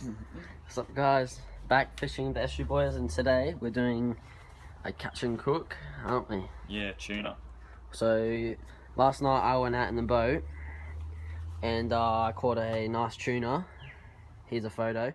What's up, guys? Back fishing the Estuary Boys, and today we're doing a catch and cook, aren't we? Yeah, tuna. So last night I went out in the boat and I caught a nice tuna. Here's a photo.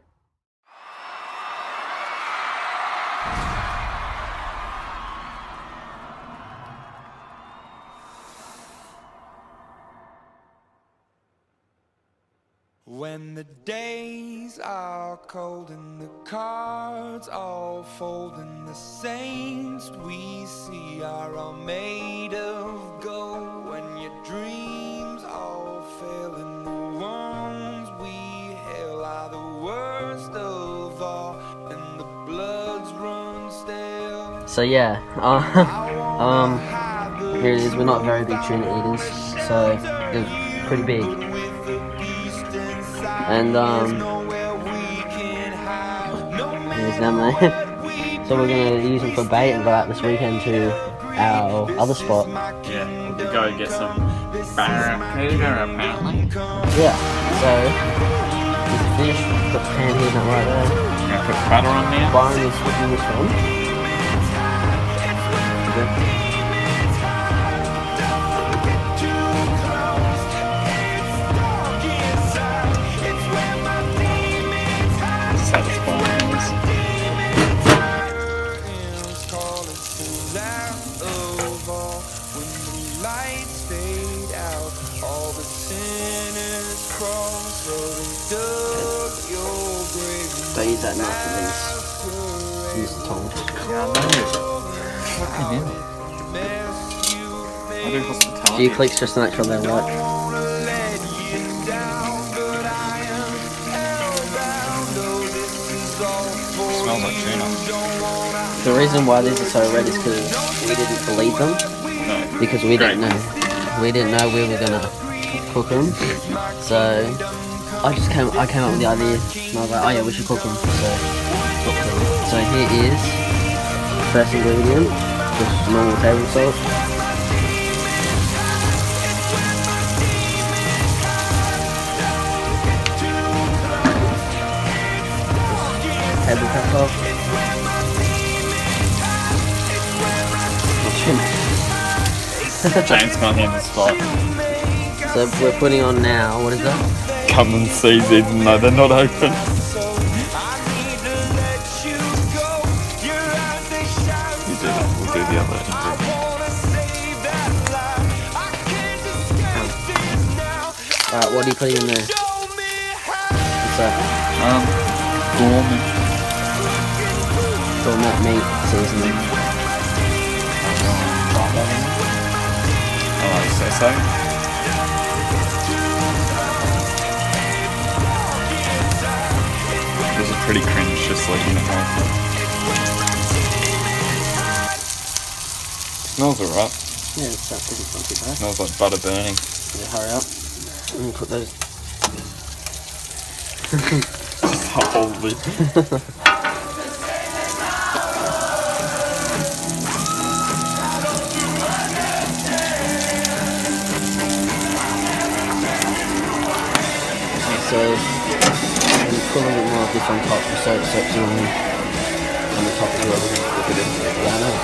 When the days are cold and the cards all fold and the saints we see are all made of gold, when your dreams all fail and the ones we hail are the worst of all and the bloods run stale. So yeah, here it is. We're not very big tuna eaters, so it was pretty big. And here's Nemo. So we're gonna use them for bait and go out this weekend to our other spot. Yeah, we'll go get some barracuda apparently. Yeah. So here's the fish. Got the pan here, not right there. Gonna put butter on there. Byron is cooking this one. Don't use that knife for these. Use the tongs. Yeah, I know. I do hospitality. Few clicks just to make sure they work. Smells like tuna. The reason why these are so red is because we didn't believe them. No. Because we didn't know. We didn't know we were gonna cook them. So I came up with the idea, and I was like, oh yeah, we should cook them. So here is first ingredient, just normal table salt. Table pepper. James can't handle the spot. So we're putting on now, what is that? Come and see even though they're not open. You do that, we'll do the other ingredient. Alright, what are you putting in there? What's that? Gourmet meat seasoning. I like to say so. These are pretty cringe, just like you know. Smells alright. Yeah, it's not too bad. Smells like butter burning. Yeah, hurry up. And put those. Holy. So you put a little bit more of this on top, so it's on the top as well. Yeah, I know.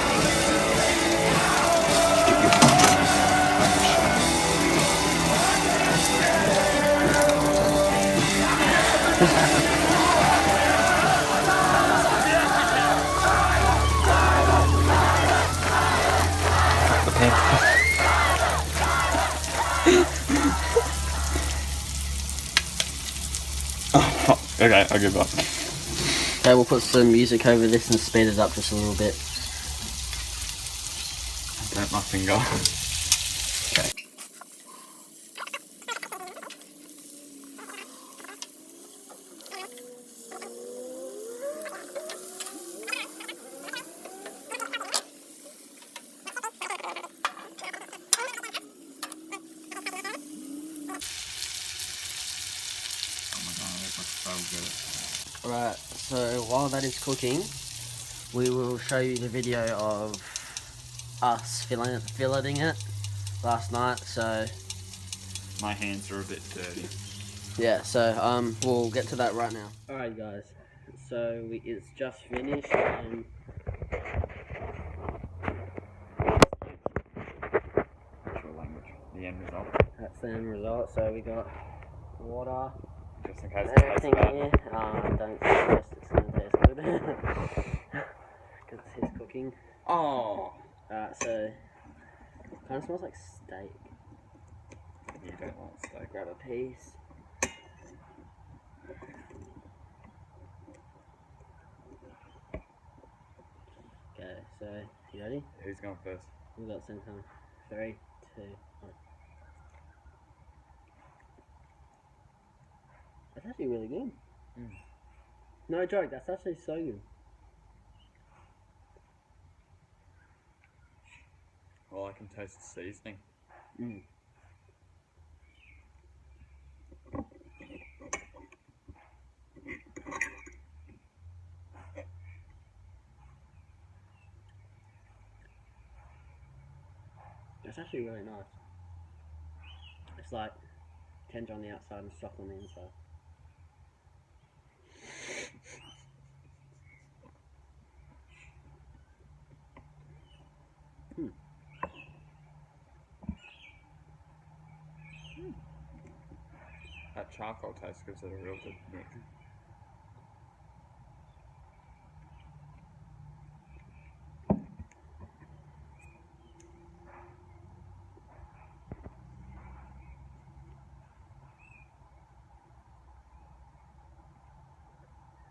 Okay, I'll give up. Okay, we'll put some music over this and speed it up just a little bit. I burnt my finger. Okay. Alright, so while that is cooking, we will show you the video of us filleting it last night, so My hands are a bit dirty. Yeah, so we'll get to that right now. Alright guys, so it's just finished and Actual language. The end result. that's the end result. So we got water, Just in case it tastes everything bad. here. Don't suggest it's gonna taste good because it's his cooking. Oh. So kind of smells like steak. You don't like steak. Grab a piece. Okay, so you ready? Who's going first? We'll go at the same time. 3, 2, 1. That's actually really good. Mm. No joke, that's actually so good. Well, I can taste the seasoning. Mm. It's actually really nice. It's like tender on the outside and soft on the inside. That charcoal taste gives it a real good nick.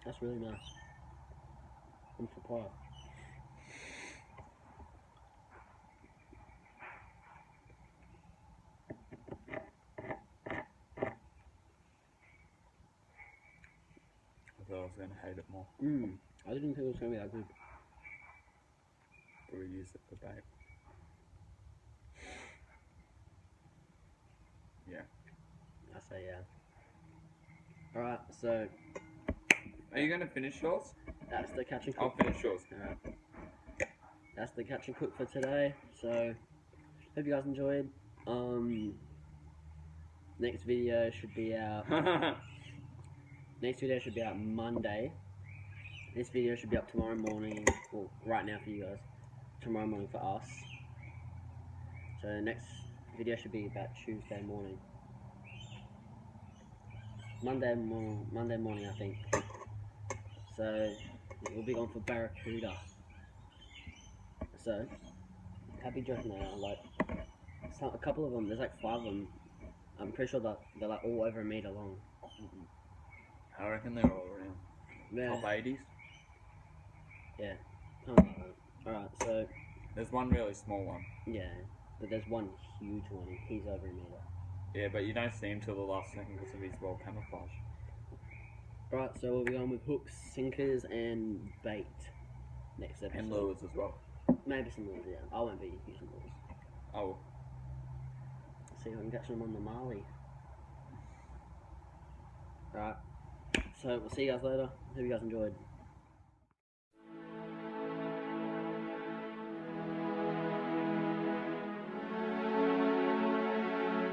That's really nice. I'm surprised. I thought I was going to hate it more. I didn't think it was going to be that good. But we use it for bait. Yeah. I say yeah. Alright, so Are you going to finish yours? that's the catch and I'll cook. finish yours. Alright. That's the catch and cook for today. So hope you guys enjoyed. Next video should be out. Next video should be out Monday. This video should be up tomorrow morning. Well, right now for you guys. Tomorrow morning for us. So next video should be about Tuesday morning. Monday morning, I think. So we'll be on for barracuda. So happy joking now. Like a couple of them. There's like 5 of them. I'm pretty sure that they're like all over a meter long. I reckon they're all around. Yeah. Top 80s. Yeah. Something like that. Alright, so There's one really small one. yeah, but there's one huge one. He's over a meter. Yeah, but you don't see him till the last second because of his well camouflage. Right, so we'll be going with hooks, sinkers, and bait next episode. And lures as well. Maybe some lures, yeah. I won't be using lures. Oh. See if I can catch them on the Marley. Right, so we'll see you guys later. Hope you guys enjoyed.